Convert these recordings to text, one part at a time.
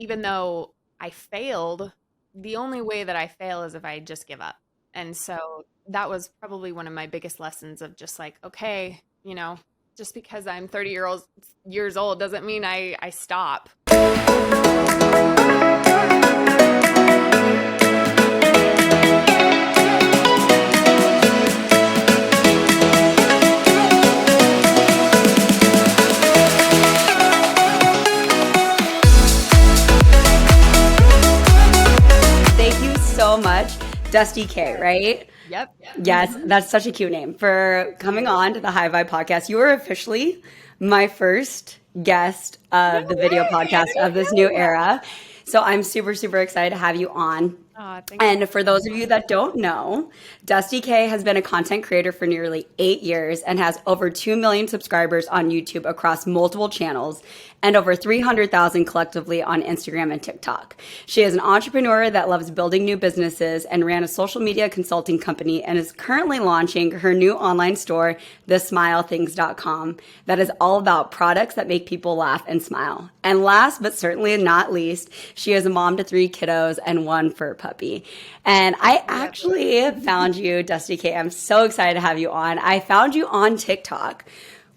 even though I failed, the only way that I fail is if I just give up. And so that was probably one of my biggest lessons of just like, okay, just because I'm 30 years old doesn't mean I stop. Thank you so much, Dusti Kae, right? Yep. Yes, that's such a cute name for coming on to the High Vibe podcast. You are officially my first guest No of the video way! I podcast of didn't this new know that. era. So I'm super, super excited to have you on. Thanks. And for those of you that don't know, Dusti Kae has been a content creator for nearly 8 years and has over 2 million subscribers on YouTube across multiple channels and over 300,000 collectively on Instagram and TikTok. She is an entrepreneur that loves building new businesses and ran a social media consulting company and is currently launching her new online store, thesmilethings.com, that is all about products that make people laugh and smile. And last but certainly not least, she is a mom to 3 kiddos and 1 fur puppy. And I actually found you, Dusti Kae. I'm so excited to have you on. I found you on TikTok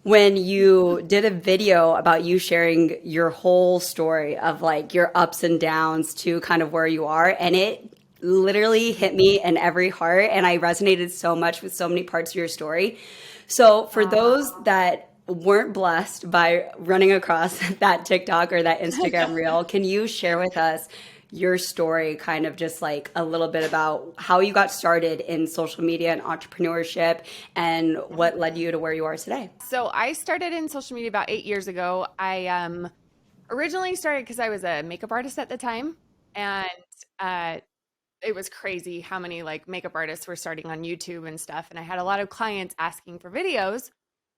when you did a video about you sharing your whole story of like your ups and downs to kind of where you are. And it literally hit me in every heart. And I resonated so much with so many parts of your story. So for those that weren't blessed by running across that TikTok or that Instagram reel, can you share with us your story, kind of just like a little bit about how you got started in social media and entrepreneurship and what led you to where you are today? So I started in social media about 8 years ago. I originally started because I was a makeup artist at the time, and it was crazy how many like makeup artists were starting on YouTube and stuff. And I had a lot of clients asking for videos.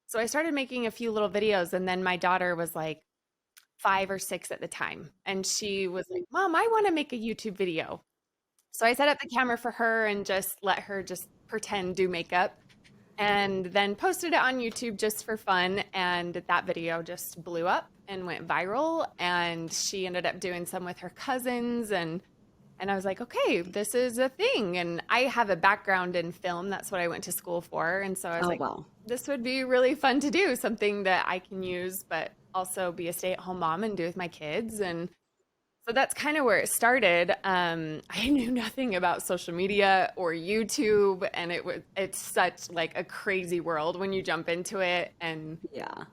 So I started making a few little videos, and then my daughter was like 5 or 6 at the time. And she was like, Mom, I want to make a YouTube video. So I set up the camera for her and just let her just pretend do makeup, and then posted it on YouTube just for fun. And that video just blew up and went viral. And she ended up doing some with her cousins, and I was like, okay, this is a thing. And I have a background in film. That's what I went to school for. And so I was Wow. this would be really fun to do, something that I can use, but also be a stay-at-home mom and do with my kids. And so that's kind of where it started. I knew nothing about social media or YouTube, and it's such like a crazy world when you jump into it. And Yeah.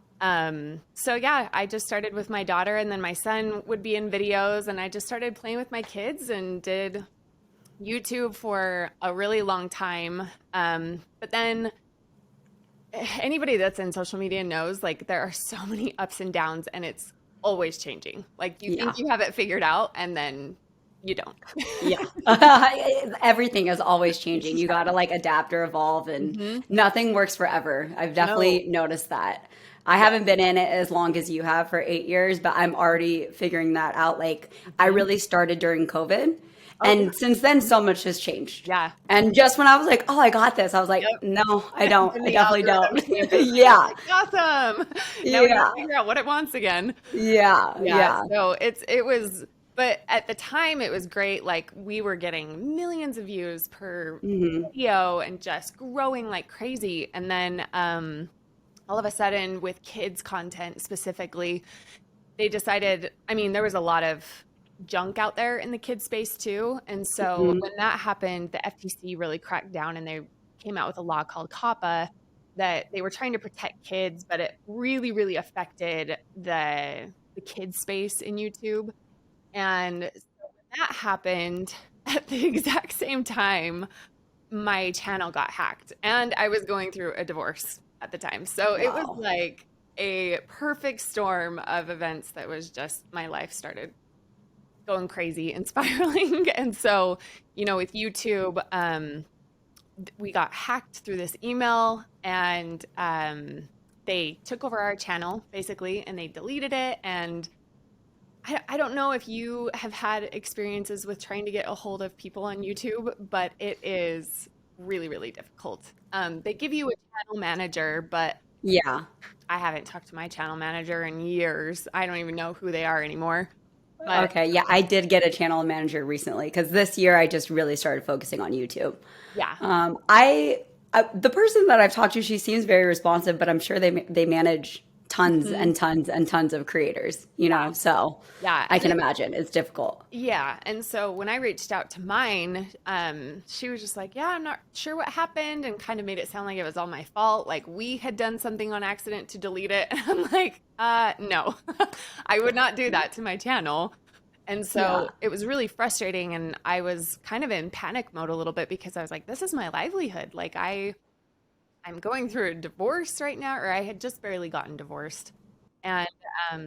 so yeah, I just started with my daughter, and then my son would be in videos, and I just started playing with my kids and did YouTube for a really long time. But then anybody that's in social media knows like there are so many ups and downs, and it's always changing. Like you Yeah. think you have it figured out, and then you don't. Yeah. Everything is always changing. You got to like adapt or evolve, and hmm nothing works forever. I've No. definitely noticed that. I Yeah. haven't been in it as long as you have for 8 years, but I'm already figuring that out. Like I hmm really started during COVID. Oh yeah. And since then, so much has changed. Yeah. And just when I was like, oh, I got this, I was like, Yep. no, I don't. Then I the definitely algorithm don't. changes, and you're Yeah. like, awesome. Now we got Yeah. to figure out what it wants again. Yeah. Yeah, Yeah. so it was, but at the time it was great. Like we were getting millions of views per hmm video and just growing like crazy. And then all of a sudden with kids content specifically, they decided, I mean, there was a lot of junk out there in the kids space too. And so hmm when that happened, the FTC really cracked down, and they came out with a law called COPPA that they were trying to protect kids, but it really, really affected the kids space in YouTube. And so when that happened at the exact same time, my channel got hacked, and I was going through a divorce at the time. So it was Wow. like a perfect storm of events that was just my life started going crazy and spiraling. And so, with YouTube, we got hacked through this email, and they took over our channel basically, and they deleted it. And I don't know if you have had experiences with trying to get a hold of people on YouTube, but it is really, really difficult. They give you a channel manager, but Yeah. I haven't talked to my channel manager in years. I don't even know who they are anymore. But Okay, yeah, I did get a channel manager recently because this year I just really started focusing on YouTube. yeah. The person that I've talked to, she seems very responsive, but I'm sure they manage tons Mhm. and tons and tons of creators, Yeah. so Yeah. I And can it, imagine it's difficult. yeah. And so when I reached out to mine, she was just like, yeah, I'm not sure what happened, and kind of made it sound like it was all my fault. Like we had done something on accident to delete it. I'm like, no, I would not do that to my channel. And Yeah. so it was really frustrating. And I was kind of in panic mode a little bit because I was like, this is my livelihood. Like I'm going through a divorce right now, or I had just barely gotten divorced. And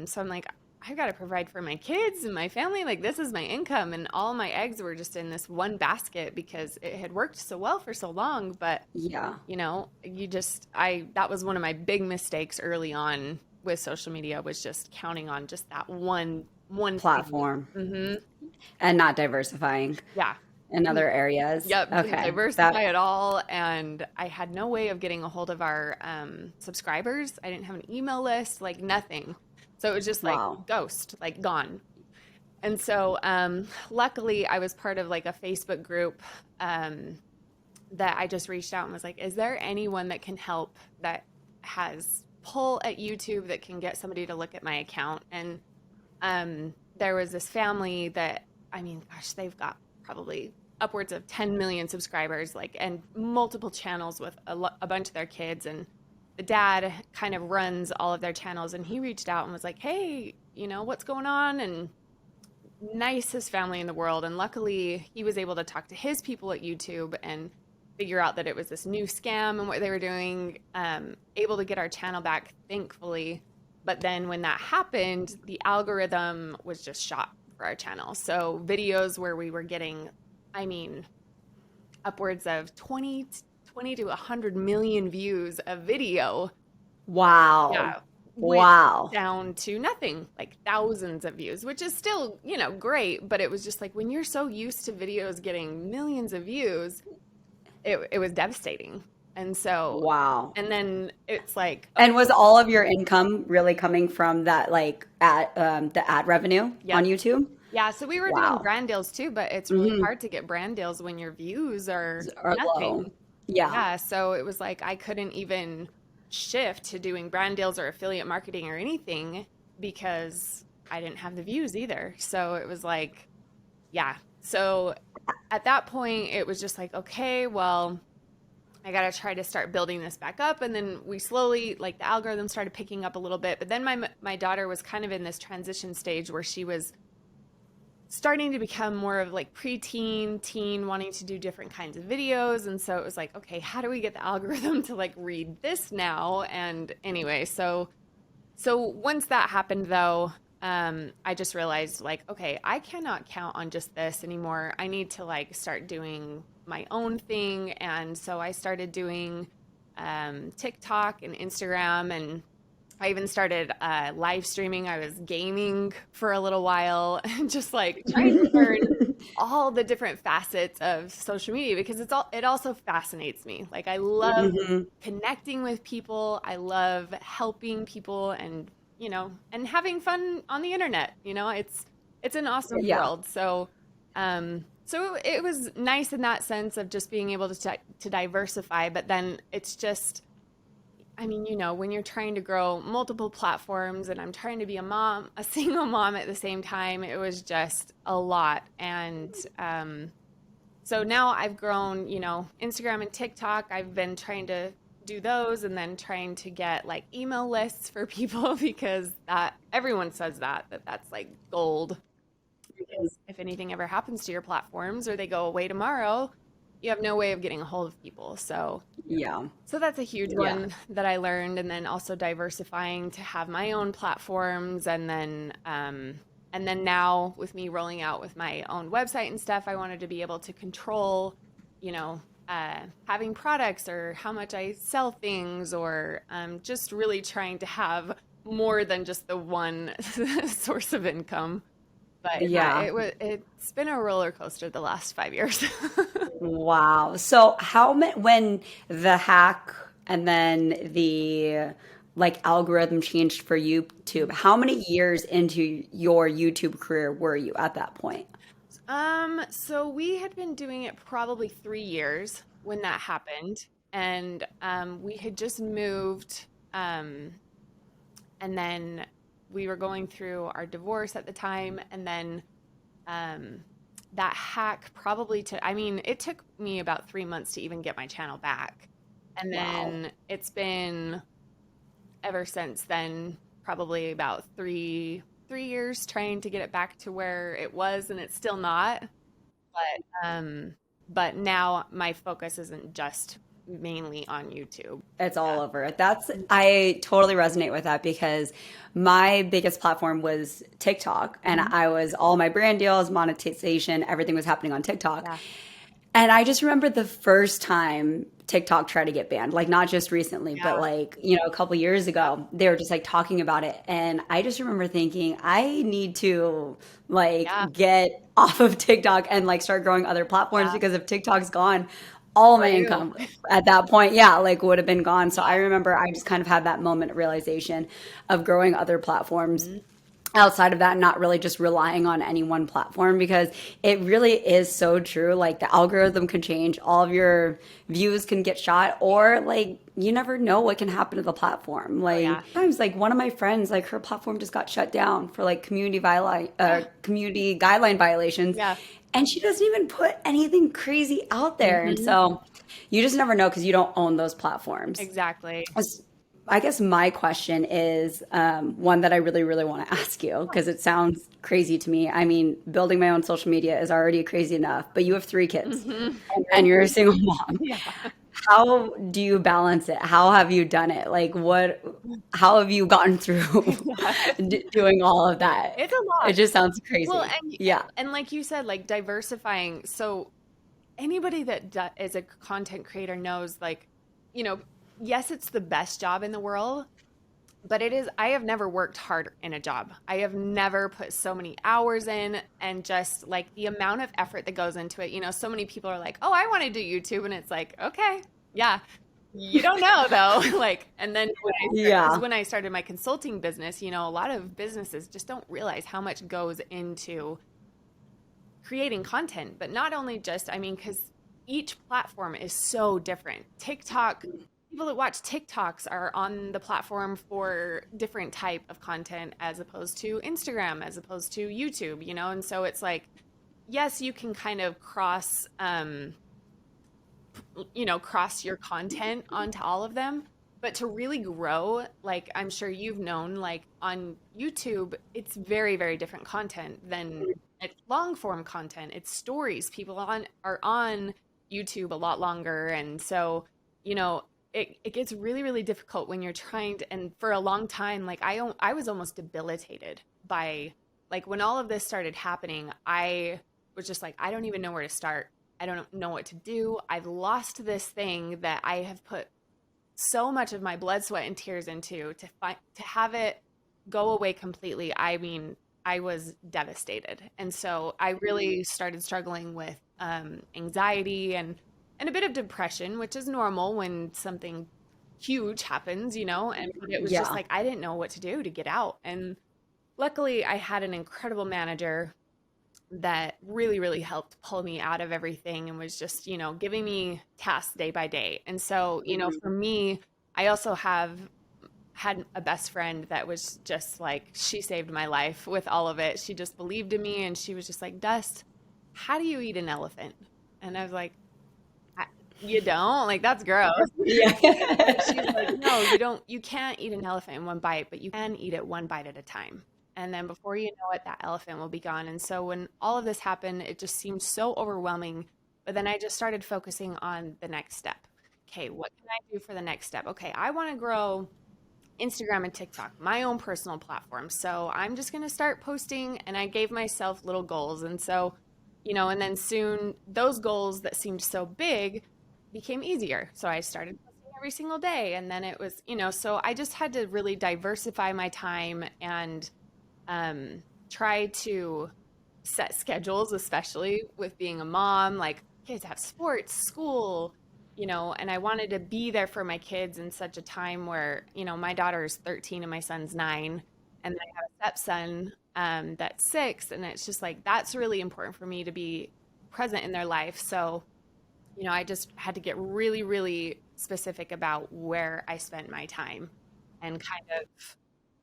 so I'm like, I've got to provide for my kids and my family. Like, this is my income. And all my eggs were just in this one basket because it had worked so well for so long. But, Yeah. that was one of my big mistakes early on with social media, was just counting on just that one thing. Platform Hmm. and not diversifying Yeah. in other areas. Yep, didn't Okay. diversify That at all, and I had no way of getting a hold of our subscribers. I didn't have an email list, like nothing. So it was just like wow. ghost, like gone. And so luckily I was part of like a Facebook group um, that I just reached out and was like, is there anyone that can help that has pull at YouTube that can get somebody to look at my account? And there was this family that, I mean, gosh, they've got probably upwards of 10 million subscribers, like, and multiple channels with a bunch of their kids. And the dad kind of runs all of their channels. And he reached out and was like, hey, what's going on? And nicest family in the world. And luckily, he was able to talk to his people at YouTube and figure out that it was this new scam and what they were doing, able to get our channel back, thankfully. But then when that happened, the algorithm was just shot for our channel. So videos where we were getting, I mean, upwards of 20 to 100 million views of video, Wow. yeah, went Wow. down to nothing, like thousands of views, which is still, great. But it was just like when you're so used to videos getting millions of views, it was devastating. And so, Wow. and then it's like, And was all of your income really coming from that the ad revenue yep. on YouTube? Yeah, so we were doing Wow. brand deals too, but it's really Hmm. hard to get brand deals when your views are Are low. nothing. Yeah. Yeah, so it was like I couldn't even shift to doing brand deals or affiliate marketing or anything because I didn't have the views either. So it was like, yeah. So at that point, it was just like, okay, well, I got to try to start building this back up. And then we slowly, like the algorithm started picking up a little bit. But then my daughter was kind of in this transition stage where she was starting to become more of like preteen, teen, wanting to do different kinds of videos. And so it was like, okay, how do we get the algorithm to like read this now? And anyway, so once that happened though, I just realized like, okay, I cannot count on just this anymore. I need to like start doing my own thing. And so I started doing TikTok and Instagram, and I even started live streaming. I was gaming for a little while and just like trying to learn all the different facets of social media because it also fascinates me. Like I love Hmm. connecting with people. I love helping people and and having fun on the internet. It's an awesome Yeah. world. So it was nice in that sense of just being able to diversify, but then it's just, I mean, when you're trying to grow multiple platforms and I'm trying to be a mom, a single mom at the same time, it was just a lot. And so now I've grown, Instagram and TikTok. I've been trying to do those and then trying to get like email lists for people because that everyone says that's like gold. Because if anything ever happens to your platforms or they go away tomorrow, you have no way of getting a hold of people. Yeah. So that's a huge Yeah. one that I learned, and then also diversifying to have my own platforms, and then now with me rolling out with my own website and stuff, I wanted to be able to control, having products or how much I sell things, or just really trying to have more than just the one source of income. But yeah, Yeah. it's been a roller coaster the last 5 years. Wow. So how many when the hack and then the like algorithm changed for YouTube? How many years into your YouTube career were you at that point? So we had been doing it probably 3 years when that happened, and we had just moved, um, and then we were going through our divorce at the time, and then um, that hack probably took. I mean, it took me about 3 months to even get my channel back, and Wow. then it's been ever since then, probably about three years trying to get it back to where it was, and it's still not. But now my focus isn't just mainly on YouTube. It's all Yeah. over. That's I totally resonate with that because my biggest platform was TikTok and Mhm. I was all my brand deals, monetization, everything was happening on TikTok. Yeah. And I just remember the first time TikTok tried to get banned, like not just recently, but Yeah. like, a couple years Yep. ago, they were just like talking about it. And I just remember thinking, I need to like Yeah. get off of TikTok and like start growing other platforms Yeah. because if TikTok's gone, all For my you. income at that point, yeah, like would have been gone. So I Yeah. remember I just kind of had that moment of realization of growing other platforms Mhm. outside of that, not really just relying on any one platform because it really is so true. Like the algorithm can change, all of your views can get shot, or like you never know what can happen to the platform. Oh Like yeah. sometimes, like one of my friends, like her platform just got shut down for like Yeah. community guideline violations, Yeah. and she doesn't even put anything crazy out there. And Hmm. so you just never know because you don't own those platforms. Exactly. I guess my question is one that I really, really want to ask you because it sounds crazy to me. I mean, building my own social media is already crazy enough, but you have 3 kids Hmm. and you're a single mom. Yeah. How do you balance it? How have you done it? Like, how have you gotten through Yeah. doing all of that? It's a It lot. just sounds Well, crazy. Yeah. and like you said, like diversifying. So anybody that is a content creator knows, like, you know, yes, it's the best job in the world, but it is, I have never worked hard in a job. I have never put so many hours in, and just like the amount of effort that goes into it. So many people are like, "Oh, I want to do YouTube." And it's like, "Okay. Yeah. You don't know though." Like, and then because Yeah. when I started my consulting business, a lot of businesses just don't realize how much goes into creating content, but not only just, I mean, because each platform is so different. TikTok, people that watch TikToks are on the platform for different type of content as opposed to Instagram, as opposed to YouTube, and so it's like, yes, you can kind of cross your content onto all of them. But to really grow, like I'm sure you've known, like on YouTube, it's very, very different content than it's long form content. It's stories. People are on YouTube a lot longer. And so, it gets really, really difficult when you're trying to, and for a long time, like I was almost debilitated by, like, when all of this started happening, I was just like, I don't even know where to start. I don't know what to do. I've lost this thing that I have put so much of my blood, sweat, and tears into, to have it go away completely. I mean, I was devastated, and so I really started struggling with anxiety and a bit of depression, which is normal when something huge happens, And but it was just Yeah. like I didn't know what to do to get out, and luckily I had an incredible manager that really, really helped pull me out of everything and was just, giving me tasks day by day. And so, for me, I also have had a best friend that was just like, she saved my life with all of it. She just believed in me, and she was just like, Dust, how do you eat an elephant? And I was like, You don't? Like, that's gross. And she's like, Yeah. no, you can't eat an elephant in one bite, but you can eat it one bite at a time. And then before you know it, that elephant will be gone. And so when all of this happened, it just seemed so overwhelming. But then I just started focusing on the next step. Okay, what can I do for the next step? Okay, I want to grow Instagram and TikTok, my own personal platform. So I'm just going to start posting, and I gave myself little goals. And so, and then soon those goals that seemed so big became easier. So I started posting every single day. And then it was, so I just had to really diversify my time and try to set schedules, especially with being a mom. Like, kids have sports, school, and I wanted to be there for my kids in such a time where, my daughter is 13 and my son's 9, and then I have a stepson that's 6, and it's just like that's really important for me to be present in their life. So, I just had to get really, really specific about where I spent my time and kind of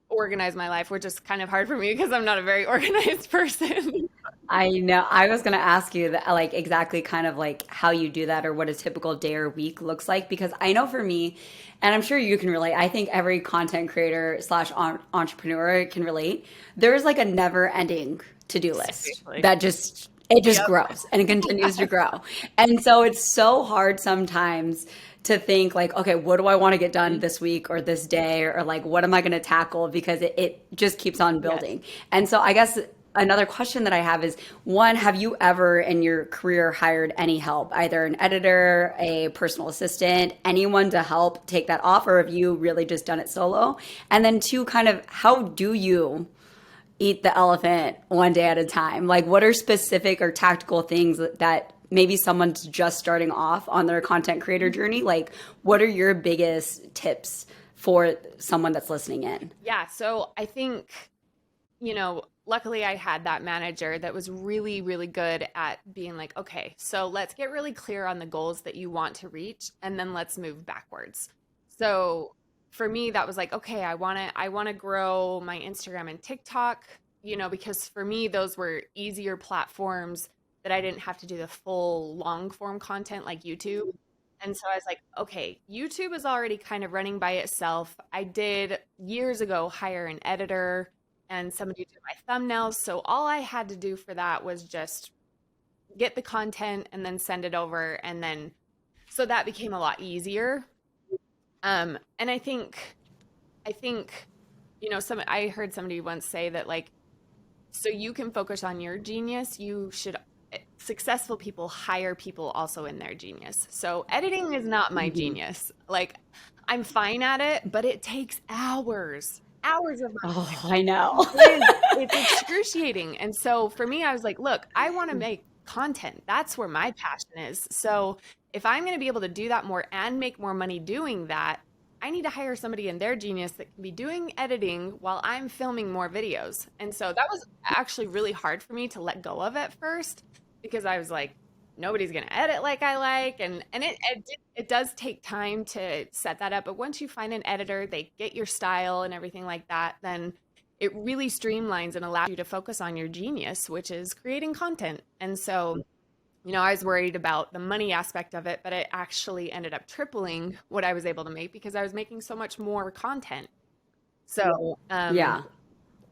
organize my life, which is kind of hard for me because I'm not a very organized person. I know. I was going to ask you that, like, exactly kind of like how you do that or what a typical day or week looks like. Because I know for me, and I'm sure you can relate, I think every content creator slash entrepreneur can relate. There's like a never ending to-do list Seriously. that it just Yep. grows and it continues to grow. And so it's so hard sometimes to think like, okay, what do I want to get done Mhm. this week or this day? Or like, what am I going to tackle? Because it just keeps on Yes. building. And so I guess another question that I have is one, have you ever in your career hired any help, either an editor, a personal assistant, anyone to help take that off, or have you really just done it solo? And then two, kind of how do you eat the elephant one day at a time? Like, what are specific or tactical things that maybe someone's just starting off on their content creator journey? Like, what are your biggest tips for someone that's listening in? Yeah. So I think, luckily I had that manager that was really, really good at being like, okay, so let's get really clear on the goals that you want to reach, and then let's move backwards. So for me, that was like, okay, I want to grow my Instagram and TikTok, because for me, those were easier platforms that I didn't have to do the full long form content like YouTube. And so I was like, okay, YouTube is already kind of running by itself. I did years ago hire an editor and somebody to do my thumbnails. So all I had to do for that was just get the content and then send it over. And then, so that became a lot easier. And I think, I heard somebody once say that like, so you can focus on your genius, you should successful people hire people also in their genius. So editing is not my Mhm. genius. Like I'm fine at it, but it takes hours of my Oh, I know. it's excruciating. And so for me, I was like, look, I want to make content. That's where my passion is. So if I'm going to be able to do that more and make more money doing that, I need to hire somebody in their genius that can be doing editing while I'm filming more videos. And so that was actually really hard for me to let go of at first because I was like, nobody's going to edit like I like. And it does take time to set that up. But once you find an editor, they get your style and everything like that, then it really streamlines and allows you to focus on your genius, which is creating content. And so, I was worried about the money aspect of it, but it actually ended up tripling what I was able to make because I was making so much more content. So, Yeah.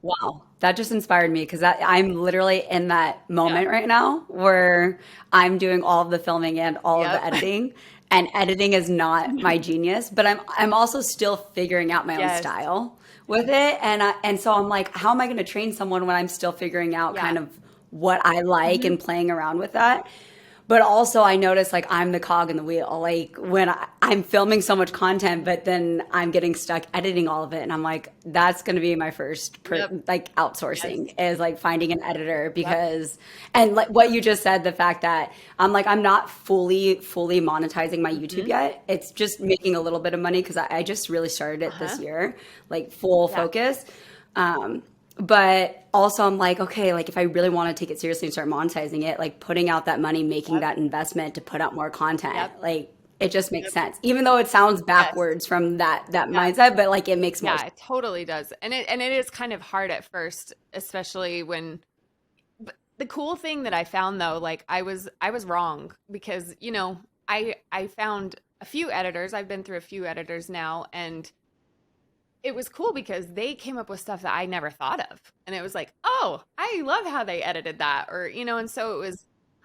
Wow. That just inspired me because I'm literally in that yeah, moment right now where I'm doing all of the filming and all of the yep, editing. And editing is not my genius, but I'm also still figuring out my own yes, style with it. And so I'm like, how am I going to train someone when I'm still figuring out yeah, kind of what I like hmm and playing around with that? But also, I notice like I'm the cog in the wheel. Like when I'm filming so much content, but then I'm getting stuck editing all of it, and I'm like, that's going to be my first yep, like outsourcing yes, is like finding an editor yep, because, and like what you just said, the fact that I'm not fully monetizing my YouTube hmm yet. It's just making a little bit of money because I just really started it this uh-huh, year, like full yeah, focus. Um, but also I'm like, okay, like if I really want to take it seriously and start monetizing it, like putting out that money, making yep, that investment to put out more content, yep, like it just makes yep, sense. Even though it sounds yes, backwards from that yeah. mindset, but like it makes more Yeah, it totally does. And it is kind of hard at first, especially when but the cool thing that I found though, like I was wrong because, I found a few editors. I've been through a few editors now, and it was cool because they came up with stuff that I never thought of. And it was like, "Oh, I love how they edited that." Or, and so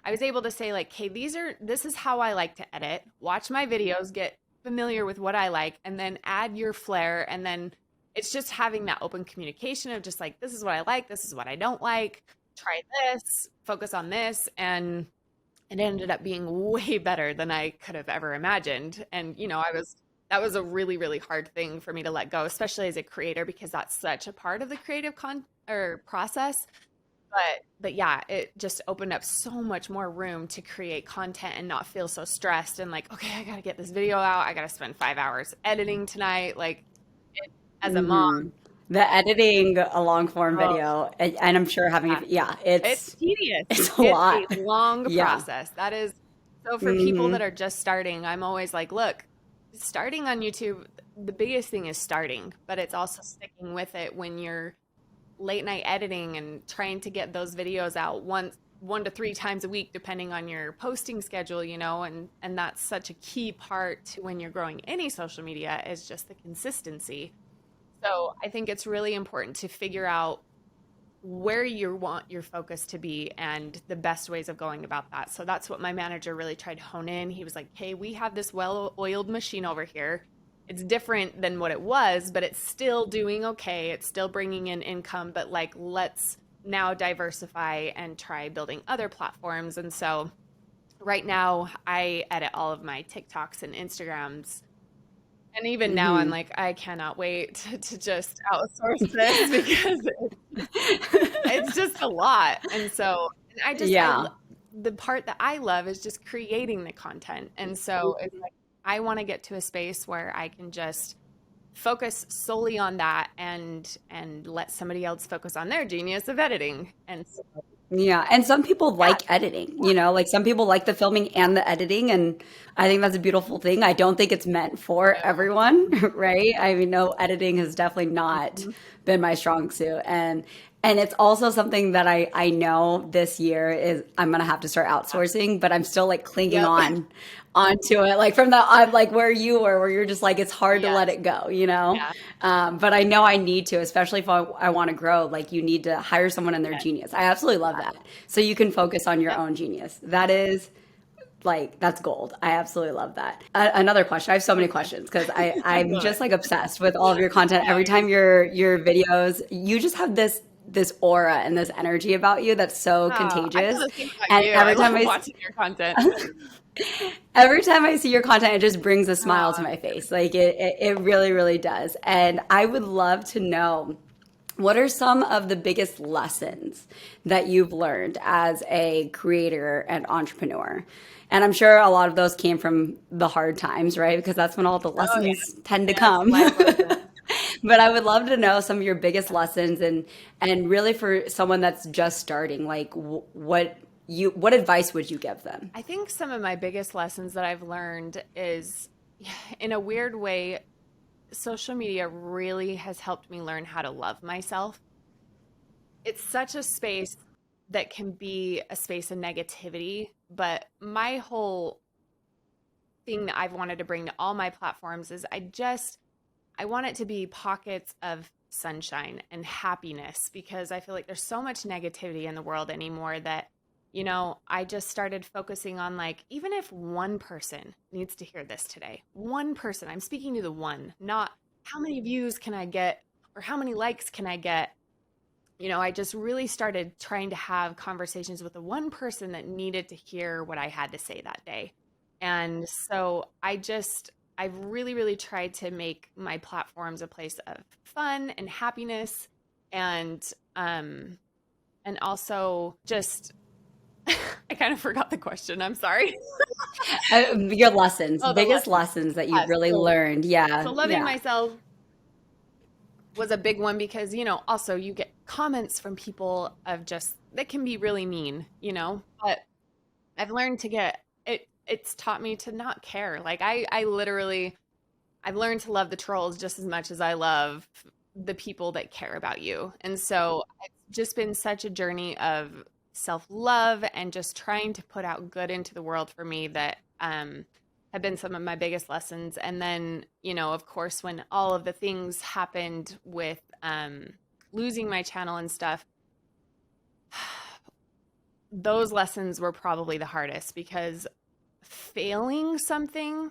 I was able to say like, "Hey, this is how I like to edit. Watch my videos, get familiar with what I like, and then add your flair." And then it's just having that open communication of just like, "This is what I like, this is what I don't like. Try this, focus on this." And it ended up being way better than I could have ever imagined. And, that was a really, really hard thing for me to let go, especially as a creator, because that's such a part of the creative or process. But yeah, it just opened up so much more room to create content and not feel so stressed and like, okay, I gotta get this video out. I gotta spend 5 hours editing tonight. Like it, as a mom, Hmm. The editing a long form oh, video, and I'm sure having, yeah, yeah, it's tedious. it's a It's a lot. long Yeah. process. That is so for people that Hmm. are just starting, I'm always like, look, starting on YouTube, the biggest thing is starting, but it's also sticking with it when you're late night editing and trying to get those videos out one to three times a week depending on your posting schedule, and that's such a key part to when you're growing any social media is just the consistency. So I think it's really important to figure out where you want your focus to be and the best ways of going about that. So that's what my manager really tried to hone in. He was like, hey, we have this well oiled machine over here. It's different than what it was, but it's still doing okay. It's still bringing in income, but like, let's now diversify and try building other platforms. And so right now, I edit all of my TikToks and Instagrams. And even now, I'm Hmm. like, I cannot wait to just outsource this because it's just a lot. And so and Yeah. the part that I love is just creating the content. And so it's like I want to get to a space where I can just focus solely on that and let somebody else focus on their genius of editing. And so, Yeah, and some people yeah, like editing, like some people like the filming and the editing, and I think that's a beautiful thing. I don't think it's meant for no. everyone, right? I mean, no, editing has definitely not Mhm. been my strong suit, and it's also something that I know this year is I'm gonna have to start Yeah. outsourcing, but I'm still like clinging Yep. on onto it, like from the I'm like where you were, where you're just like it's hard to let Yes. it go. Yeah. But I know I need to, especially if I want to grow. Like you need to hire someone in their Yes. genius. I absolutely love that. So you can focus on your Yep. own genius. That is like that's gold. I absolutely love that. Another question. I have so many Okay. questions because I I'm love just it. like obsessed with all of your content. No, Every you're time your videos, you just have this aura and this energy about you that's so I feel contagious. the same about And you. I love watching your content. every time I see your content, it just brings a smile to Aw. my face. Like it really, really does. And I would love to know what are some of the biggest lessons that you've learned as a creator and entrepreneur? And I'm sure a lot of those came from the hard times, right? Because that's when all the Oh yeah. lessons tend to Yes, come. life lessons. But I would love to know some of your biggest lessons and really for someone that's just starting, like what advice would you give them? I think some of my biggest lessons that I've learned is, in a weird way, social media really has helped me learn how to love myself. It's such a space that can be a space of negativity, but my whole thing that I've wanted to bring to all my platforms is I want it to be pockets of sunshine and happiness because I feel like there's so much negativity in the world anymore that, I just started focusing on like, even if one person needs to hear this today, one person, I'm speaking to the one, not how many views can I get or how many likes can I get. I just really started trying to have conversations with the one person that needed to hear what I had to say that day. And so I've really, really tried to make my platforms a place of fun and happiness and, um, and also just, I kind of forgot the question. I'm sorry. Your lessons, Oh, the biggest lessons. lessons that you've Yes. really learned. So Yeah, loving yeah. myself was a big one because, also you get comments from people of just that can be really mean, but I've learned to get it's taught me to not care. Like I literally I've learned to love the trolls just as much as I love the people that care about you. And so it's just been such a journey of self-love and just trying to put out good into the world for me that have been some of my biggest lessons. And then, of course, when all of the things happened with losing my channel and stuff, those lessons were probably the hardest because failing something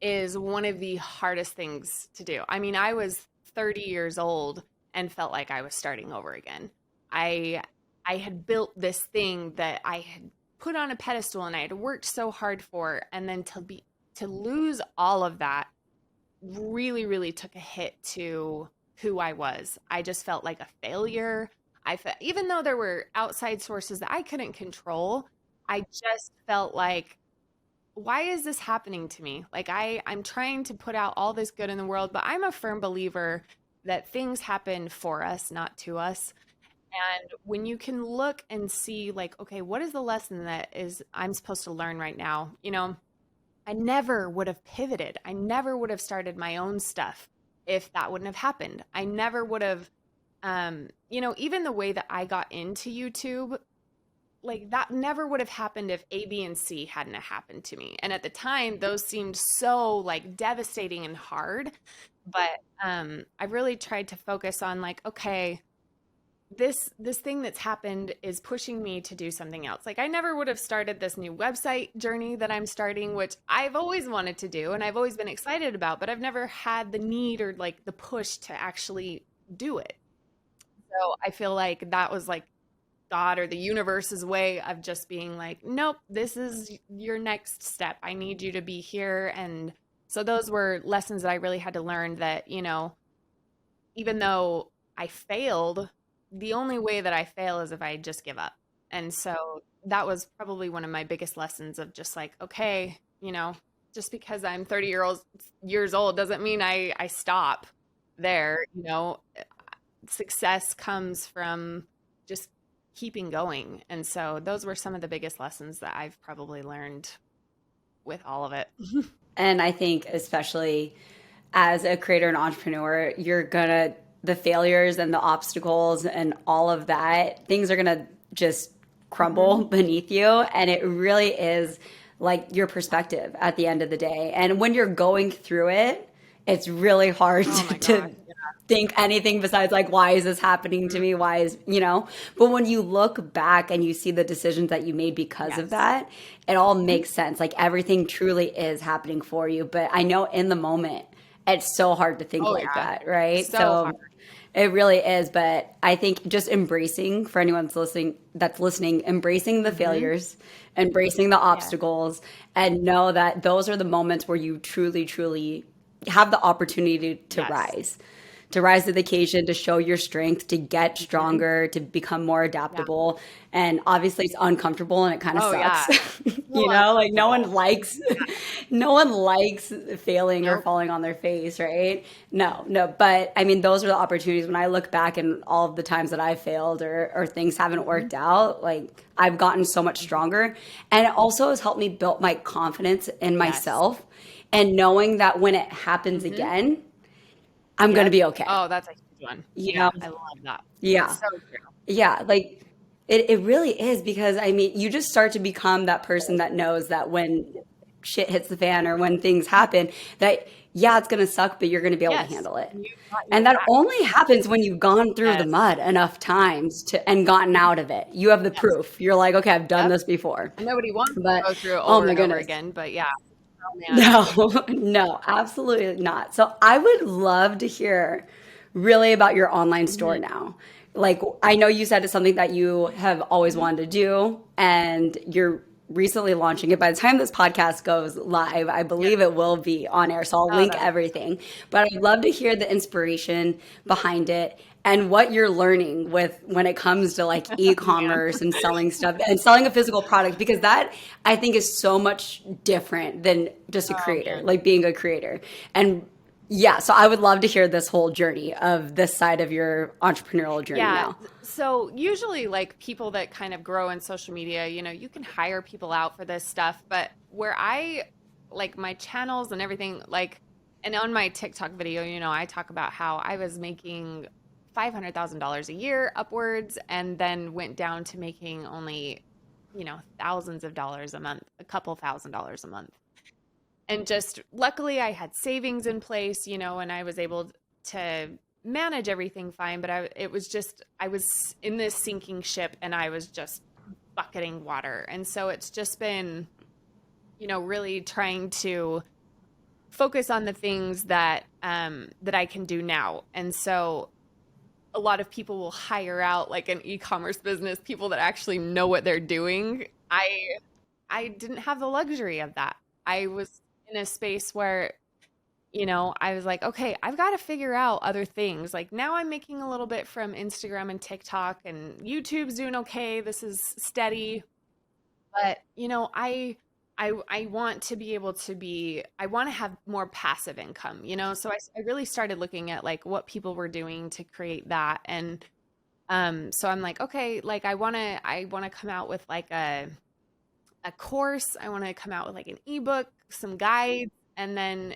is one of the hardest things to do. I mean, I was 30 years old and felt like I was starting over again. I I had built this thing that I had put on a pedestal and I had worked so hard for, and then to lose all of that really, really took a hit to who I was. I just felt like a failure. even though there were outside sources that I couldn't control, I just felt like, why is this happening to me? Like I'm trying to put out all this good in the world, but I'm a firm believer that things happen for us, not to us. And when you can look and see like, okay, what is the lesson that is I'm supposed to learn right now? I never would have pivoted. I never would have started my own stuff if that wouldn't have happened. I never would have, even the way that I got into YouTube, like that never would have happened if A, B, and C hadn't have happened to me. And at the time, those seemed so like devastating and hard. But I really tried to focus on like, okay, this thing that's happened is pushing me to do something else. Like I never would have started this new website journey that I'm starting, which I've always wanted to do and I've always been excited about, but I've never had the need or like the push to actually do it. So I feel like that was like God or the universe's way of just being like, nope, this is your next step. I need you to be here. And so those were lessons that I really had to learn that, even though I failed, the only way that I fail is if I just give up. And so that was probably one of my biggest lessons of just like, okay, just because I'm 30 years old doesn't mean I stop there. Success comes from just keeping going. And so those were some of the biggest lessons that I've probably learned with all of it. And I think especially as a creator and entrepreneur, the failures and the obstacles and all of that, things are gonna just crumble beneath you. And it really is like your perspective at the end of the day. And when you're going through it, it's really hard Oh my to gosh. think anything besides like, why is this happening to me? Why but when you look back and you see the decisions that you made because of Yes. that, it all makes sense. Like everything truly is happening for you. But I know in the moment, it's so hard to think Oh like yeah. that, right? So hard. So it really is. But I think just embracing, for anyone that's listening, embracing the Hmm. failures, embracing the Yeah. obstacles, and know that those are the moments where you truly, truly have the opportunity Yes. to rise to the occasion, to show your strength, to get Hmm. stronger, to become more Yeah. adaptable. And obviously it's uncomfortable and it kind of Oh sucks. yeah. So Like uncomfortable. no one likes failing or Nope. falling on their face, right? No, no. But I mean, those are the opportunities when I look back and all of the times that I failed or things haven't Hmm. worked out, like I've gotten so much stronger. And it also has helped me build my confidence in Yes. myself and knowing that when it happens Hmm. again, I'm going to Yep. be okay. Oh, that's a huge one. You Yeah, know? I love that. Yeah. So true. Yeah. Like it really is because I mean, you just start to become that person that knows that when shit hits the fan or when things happen, that yeah, it's going to suck, but you're going to be able to Yes. handle it. You got your And that back. only happens when you've gone through the Yes. mud enough times to and gotten out of it. You have the Yes. proof. You're like, okay, I've done Yep. this before. And nobody wants to But go through it oh over my and over goodness. again, but yeah. Oh man. No, no, absolutely not. So I would love to hear really about your online store Hmm. now. Like I know you said it's something that you have always Hmm. wanted to do and you're recently launching it. By the time this podcast goes live, I Yeah. believe it will be on air. So I'll Oh, link that's everything. But I'd love to hear the inspiration behind it and what you're learning with when it comes to like man. e-commerce and selling stuff and selling a physical product because that I think is so much different than just a Oh creator, man. like being a creator. And yeah, so I would love to hear this whole journey of this side of your entrepreneurial journey Yeah. now. So usually like people that kind of grow in social media, you can hire people out for this stuff, but where I like my channels and everything like and on my TikTok video, I talk about how I was making $500,000 a year upwards and then went down to making only, thousands of dollars a month, a couple $1,000s a month. And just luckily I had savings in place, and I was able to manage everything fine, but I was in this sinking ship and I was just bucketing water. And so it's just been, really trying to focus on the things that I can do now. And so a lot of people will hire out like an e-commerce business, people that actually know what they're doing. I didn't have the luxury of that. I was in a space where I was like, okay, I've got to figure out other things. Like now I'm making a little bit from Instagram and TikTok, and YouTube's doing okay. This is steady. But, I want to be able to I want to have more passive income, So I really started looking at like what people were doing to create that. And so I'm like, okay, like I want to come out with like a course. I want to come out with like an ebook, some guides, and then,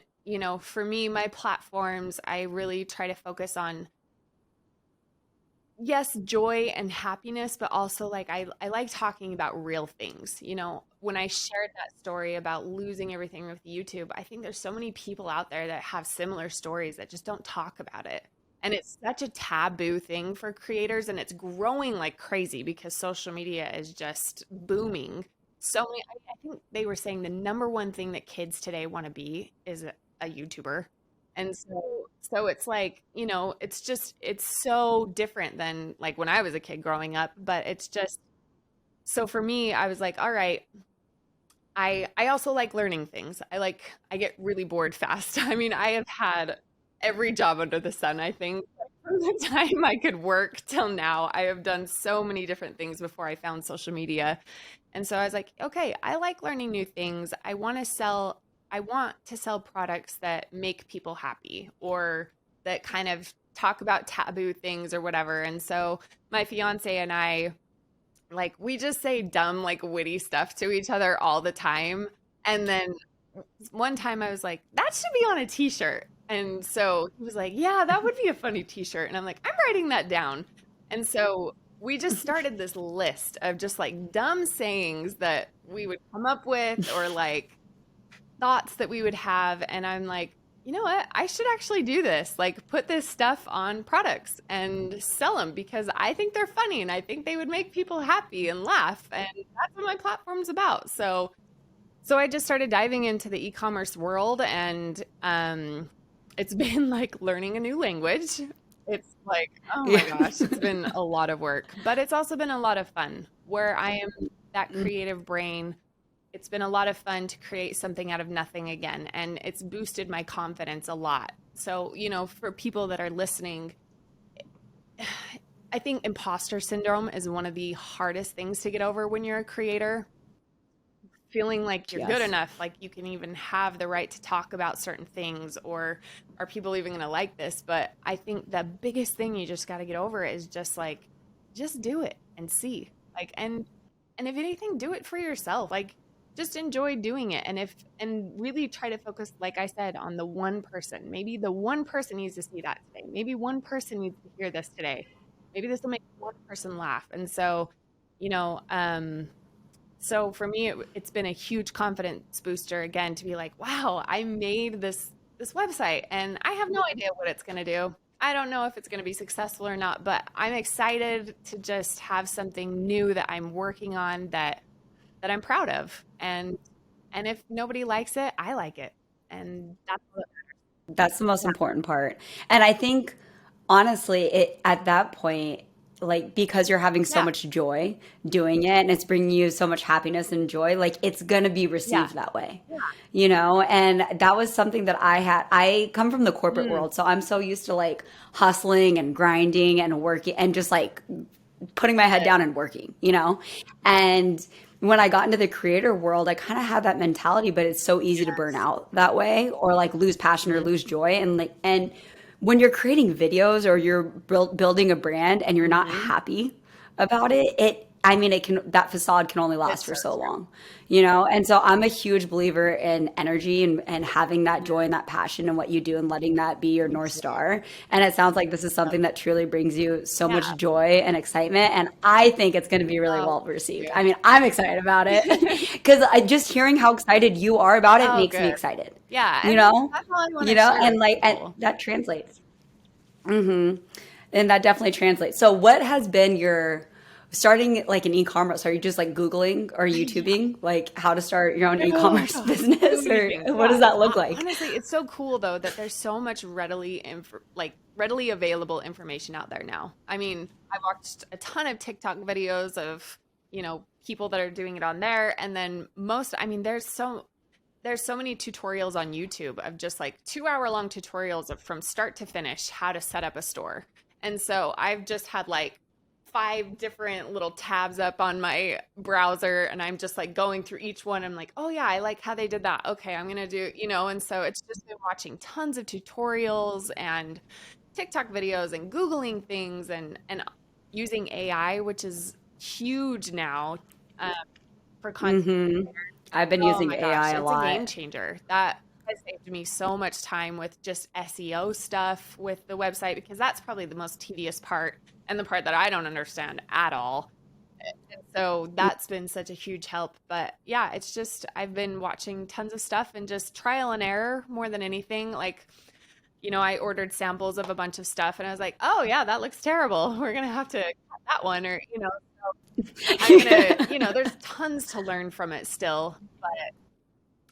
for me, my platforms, I really try to focus on, yes, joy and happiness, but also like I like talking about real things. When I shared that story about losing everything with YouTube, I think there's so many people out there that have similar stories that just don't talk about it. And it's such a taboo thing for creators, and it's growing like crazy because social media is just booming. So many, I think they were saying the number one thing that kids today want to be is a YouTuber. And so it's like, it's so different than like when I was a kid growing up, but it's just so for me, I was like, all right, I also like learning things. I get really bored fast. I mean, I have had every job under the sun, I think. From the time I could work till now, I have done so many different things before I found social media. And so I was like, okay, I like learning new things. I want to sell products that make people happy or that kind of talk about taboo things or whatever. And so my fiance and I, like, we just say dumb, like witty stuff to each other all the time. And then one time I was like, that should be on a t-shirt. And so he was like, yeah, that would be a funny t-shirt. And I'm like, I'm writing that down. And so we just started this list of just like dumb sayings that we would come up with or like thoughts that we would have. And I'm like, you know what? I should actually do this. Like, put this stuff on products and sell them because I think they're funny and I think they would make people happy and laugh. And that's what my platform's about. So I just started diving into the e-commerce world, and it's been like learning a new language. It's like, oh my Yeah. gosh, it's been a lot of work, but it's also been a lot of fun where I am that creative brain. It's been a lot of fun to create something out of nothing again, and it's boosted my confidence a lot. So, for people that are listening, I think imposter syndrome is one of the hardest things to get over when you're a creator. Feeling like you're good Yes. enough, like you can even have the right to talk about certain things, or are people even going to like this? But I think the biggest thing you just got to get over is just like, just do it and see. Like, and if anything, do it for yourself. Like, just enjoy doing it. And really try to focus, like I said, on the one person. Maybe the one person needs to see that today. Maybe one person needs to hear this today. Maybe this will make one person laugh. And so, you know, so for me, it's been a huge confidence booster again to be like, wow, I made this website and I have no idea what it's going to do. I don't know if it's going to be successful or not, but I'm excited to just have something new that I'm working on that I'm proud of. And if nobody likes it, I like it. And that's what, That's the most yeah, important part. And I think honestly, it at that point, like because you're having so yeah, much joy doing it and it's bringing you so much happiness and joy, like it's gonna be yeah, received that way. And that was something that I had. I come from the corporate mm, world, so I'm so used to like hustling and grinding and working and just like putting my head good. down and working. And when I got into the creator world, I kind of had that mentality, but it's so easy to burn Yes. out that way or like lose passion or Mhm, lose joy. And when you're creating videos or you're building a brand and you're not mhm. happy about it, I mean, that facade can only last It's for so so true. long. And so I'm a huge believer in energy and having that joy and Mhm. that passion in what you do and letting that be your Me North too. Star. And it sounds like this is Yep. something that truly brings you so much Yeah. joy and excitement. And I think it's going to be really Oh, well thank received. I you. mean, I'm excited about it because I just hearing how excited you are about it Oh, makes me good. excited, Yeah, you and know? that's all I want You to know, share and with like, and people. that translates. And that definitely translates. So what has been your starting like an e-commerce? Are you just like Googling or Yeah. YouTubing like how to start your own Oh e-commerce gosh, so business many or things. what Yeah. does that look like? Honestly, it's so cool though that there's so much readily available information out there now. I mean, I watched a ton of TikTok videos of, people that are doing it on there, and then I mean, there's so there's so many tutorials on YouTube of just like 2 hour long tutorials of from start to finish how to set up a store. And so I've just had like 5 different little tabs up on my browser and I'm just like going through each one. I'm like, oh yeah, I like how they did that. Okay, I'm gonna do, and so it's just been watching tons of tutorials and TikTok videos and Googling things and using AI, which is huge now um, for content. Mm-hmm. I've been Oh using my gosh, AI a it's a lot. game changer. That has saved me so much time with just SEO stuff with the website because that's probably the most tedious part and the part that I don't understand at all. And so that's been such a huge help. But yeah, it's just I've been watching tons of stuff and just trial and error more than anything. Like, I ordered samples of a bunch of stuff and I was like, oh yeah, that looks terrible. We're gonna have to cut that one or, I'm gonna, there's tons to learn from it still,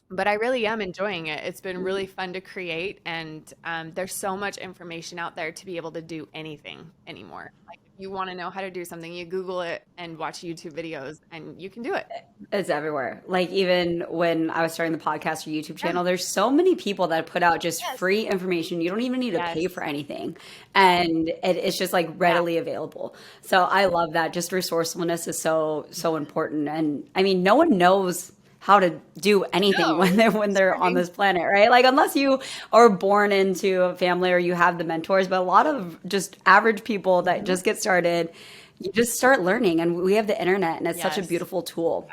but I really am enjoying it. It's been really fun to create, and there's so much information out there to be able to do anything anymore. Like if you want to know how to do something, you Google it and watch YouTube videos, and you can do it. It's everywhere. Like even when I was starting the podcast or YouTube Yeah. channel, there's so many people that put out just Yes. free information. You don't even need to pay Yes. for anything. And it's just like Yeah. readily available. So I love that. Just resourcefulness is so important. And I mean, no one knows how to do anything No, when they're on starting. this planet, right? Like unless you are born into a family or you have the mentors, but a lot of just average people that Mhm. just get started, you just start learning and we have the internet and it's such a Yes. beautiful tool.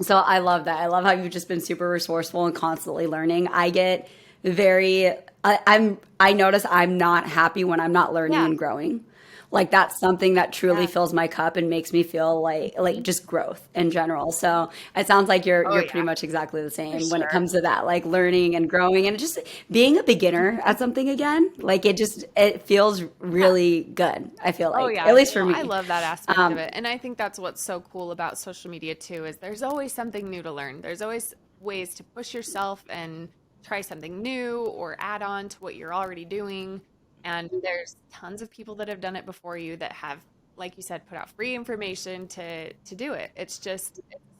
So I love that. I love how you've just been super resourceful and constantly learning. I get very I notice I'm not happy when I'm not learning Yeah. and growing. Like that's something that truly Yeah. fills my cup and makes me feel like Mhm. just growth in general. So it sounds like you're Oh you're pretty yeah, much exactly the for same when it sure. comes to that, like learning and growing and just being a beginner Mhm. at something again. Like it feels Yeah. really good. I feel Oh like, at yeah, least for I me. love that aspect of Um, it. And I think that's what's so cool about social media too is there's always something new to learn. There's always ways to push yourself and try something new or add on to what you're already doing. And there's tons of people that have done it before you that have, like you said, put out free information to do it. It's a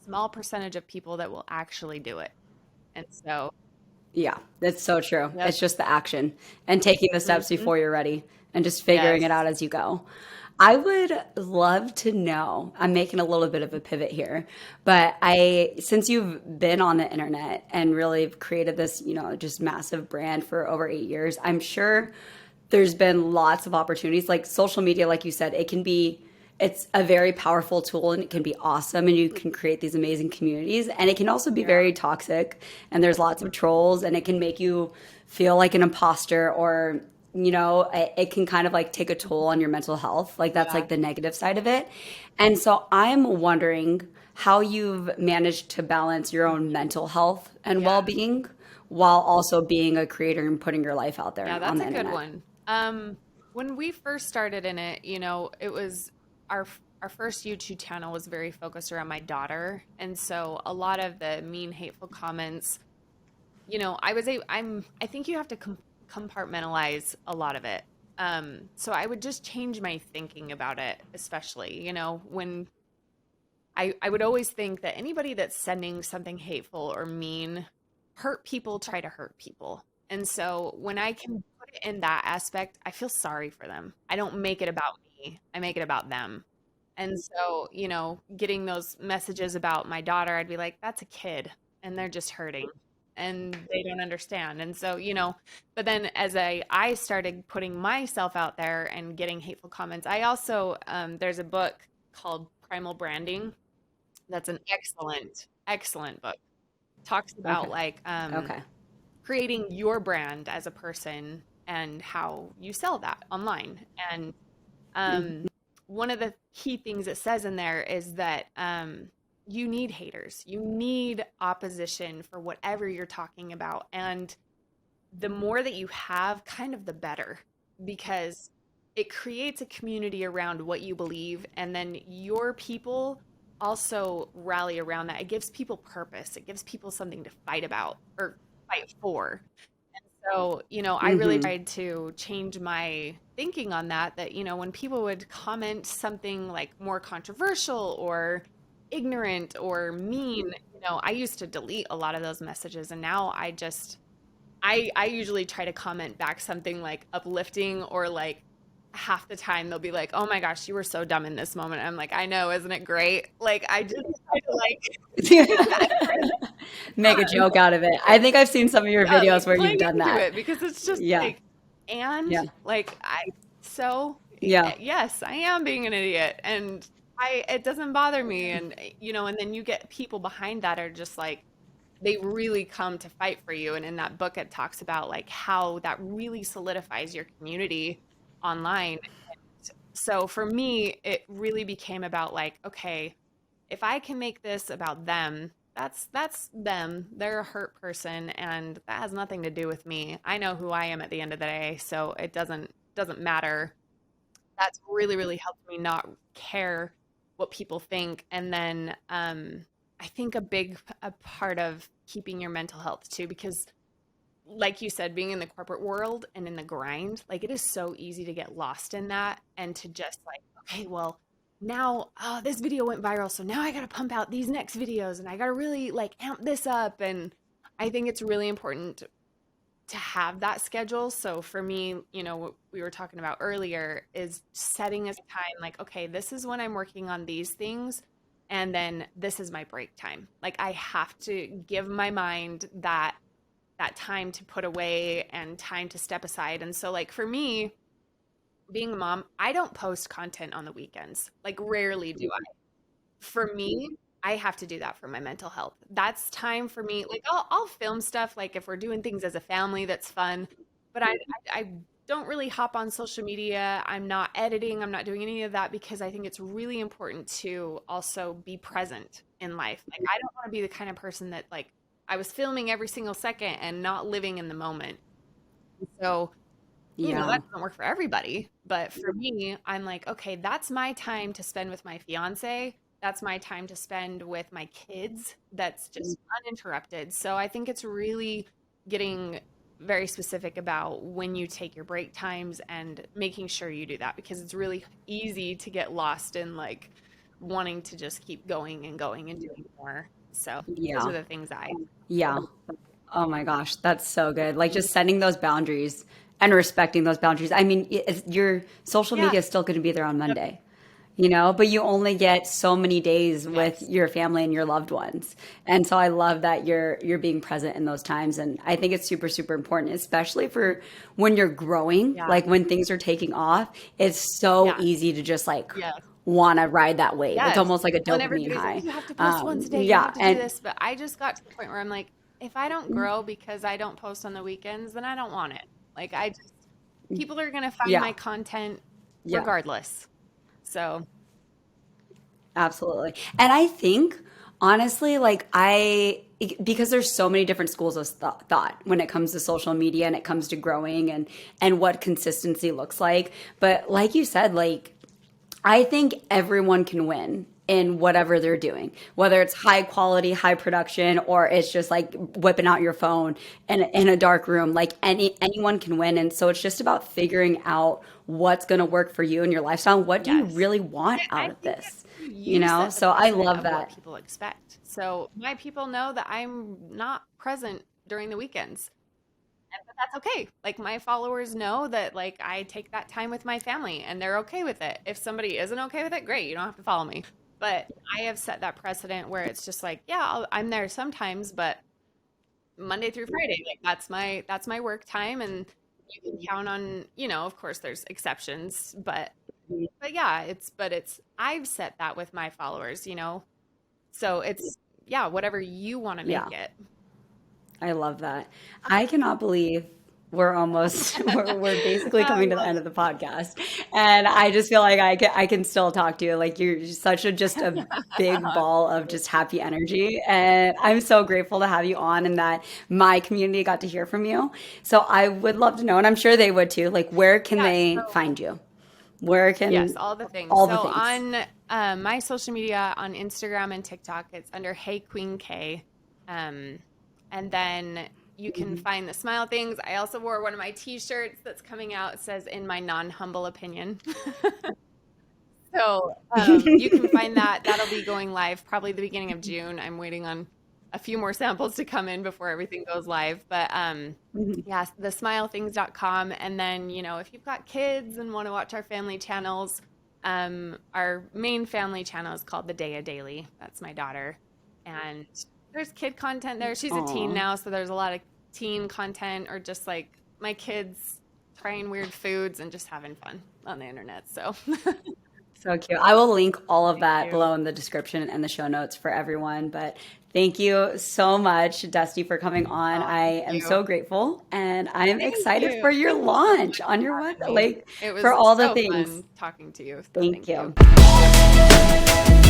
small percentage of people that will actually do it. And so, Yeah, that's so true. yep. It's just the action and taking the steps Hmm. before you're ready and just figuring it Yes. out as you go. I would love to know. I'm making a little bit of a pivot here, but since you've been on the internet and really created this, just massive brand for over 8 years, I'm sure there's been lots of opportunities. Like social media, like you said, it's a very powerful tool and it can be awesome and you can create these amazing communities and it can also be Yeah. very toxic and there's lots of trolls and it can make you feel like an imposter or it can kind of like take a toll on your mental health. Like that's Yeah. like the negative side of it. And so I'm wondering how you've managed to balance your own mental health and Yeah. well-being while also being a creator and putting your life out Yeah, there on that's the a good internet. one. When we first started in it, it was our first YouTube channel was very focused around my daughter, and so a lot of the mean, hateful comments, I think you have to compartmentalize a lot of it. So I would just change my thinking about it, especially, when I would always think that anybody that's sending something hateful or mean hurt people try to hurt people. And so when I can put it in that aspect, I feel sorry for them. I don't make it about me, I make it about them. And so, getting those messages about my daughter, I'd be like, that's a kid and they're just hurting and they don't understand. And so, but then as I started putting myself out there and getting hateful comments, I also, there's a book called Primal Branding that's an excellent, excellent book. Talks about Okay. like Okay. creating your brand as a person and how you sell that online. And um, one of the key things it says in there is that you need haters, you need opposition for whatever you're talking about. And the more that you have, kind of the better, because it creates a community around what you believe, and then your people also rally around that. It gives people purpose, it gives people something to fight about or fight for. So, I really Hmm. tried to change my thinking on that, when people would comment something like more controversial or ignorant or mean, I used to delete a lot of those messages, and now I usually try to comment back something like uplifting, or like half the time they'll be like, "Oh my gosh, you were so dumb in this moment." I'm like, "I know, isn't it great?" Like I just try to like make that Make a fun. joke out of it. I think I've seen some of your Yeah, videos like where you've playing done into that. it, because it's just Yeah. like, and Yeah. like so Yeah. yes, I am being an idiot, and I it doesn't bother me, and and then you get people behind that are just like, they really come to fight for you. And in that book, it talks about like how that really solidifies your community online. So for me, it really became about like, okay, if I can make this about them, that's them. They're a hurt person, and that has nothing to do with me. I know who I am at the end of the day, so it doesn't matter. That's really, really helped me not care what people think. And then I think a part of keeping your mental health too, because like you said, being in the corporate world and in the grind, like it is so easy to get lost in that, and to just like, okay, well, now this video went viral, so now I got to pump out these next videos, and I got to really like amp this up. And I think it's really important to have that schedule. So for me, what we were talking about earlier is setting a time like, okay, this is when I'm working on these things, and then this is my break time. Like I have to give my mind that time to put away and time to step aside. And so like for me, being a mom, I don't post content on the weekends. Like rarely do I. For me, I have to do that for my mental health. That's time for me. Like I'll film stuff like if we're doing things as a family that's fun, but I don't really hop on social media. I'm not editing, I'm not doing any of that, because I think it's really important to also be present in life. Like I don't want to be the kind of person that like I was filming every single second and not living in the moment. So, Yeah. that doesn't work for everybody. But for me, I'm like, okay, that's my time to spend with my fiance. That's my time to spend with my kids. That's just uninterrupted. So I think it's really getting very specific about when you take your break times and making sure you do that, because it's really easy to get lost in like wanting to just keep going and doing more. So those Yeah. are the things I Yeah. Oh my gosh, that's so good. Like just setting those boundaries and respecting those boundaries. I mean, your social yeah. media is still going to be there on Yep. Monday, but you only get so many days with Yes. your family and your loved ones. And so I love that you're being present in those times. And I think it's super, super important, especially for when you're growing, Yeah. like when things are taking off. It's so Yeah. easy to just like Yes. want to ride that wave. It's Yes. almost like a Well, and dopamine everybody's like, high. you have to post once a day. You Yeah. have to do And this. But I just got to the point where I'm like, if I don't grow because I don't post on the weekends, then I don't want it. Like, people are going to find yeah. my content Yeah. regardless. So, Absolutely. And I think honestly, because there's so many different schools of thought when it comes to social media and it comes to growing and what consistency looks like. But like you said, like I think everyone can win in whatever they're doing, whether it's high quality, high production, or it's just like whipping out your phone in a dark room. Like anyone can win, and so it's just about figuring out what's going to work for you and your lifestyle. What do you yes. really want I out of think this? you set the So I precedent love of what that. people expect. So, my people know that I'm not present during the weekends. But that's okay. Like my followers know that like I take that time with my family, and they're okay with it. If somebody isn't okay with it, great, you don't have to follow me. But I have set that precedent where it's just like, yeah, I'm there sometimes, but Monday through Friday, like that's my work time, and you can count on, of course there's exceptions, but yeah, it's I've set that with my followers. So it's, yeah, whatever you want to Yeah. make it. I love that. I cannot believe we're almost we're basically I coming to the love end of the podcast, and I just feel like I can still talk to you. Like you're such a just a big it. ball of just happy energy, and I'm so grateful to have you on, and that my community got to hear from you. So I would love to know, and I'm sure they would too. Like where can Yeah, they so find you? Where yes, can all the things. all the So things? on my social media, on Instagram and TikTok, it's under Hey Queen K. Um, and then you can find the smile things. I also wore one of my t-shirts that's coming out. It says, "In my non-humble opinion." So you can find that. That'll be going live probably the beginning of June. I'm waiting on a few more samples to come in before everything goes live. But yeah, thesmilethings.com. And then, if you've got kids and want to watch our family channels, our main family channel is called The Daya Daily. That's my daughter. And there's kid content there. She's a teen Aw. now, so there's a lot of teen content or just like my kids trying weird foods and just having fun on the internet. So So cute. I will link all of thank that you. below in the description and the show notes for everyone. But thank you so much, Dusty, for coming on. Oh, I thank am you. so grateful, and I am Thank excited you. for your Thanks so much launch on your for web, having me. like It for was all the so things. fun talking to you. So Thank thank you. you.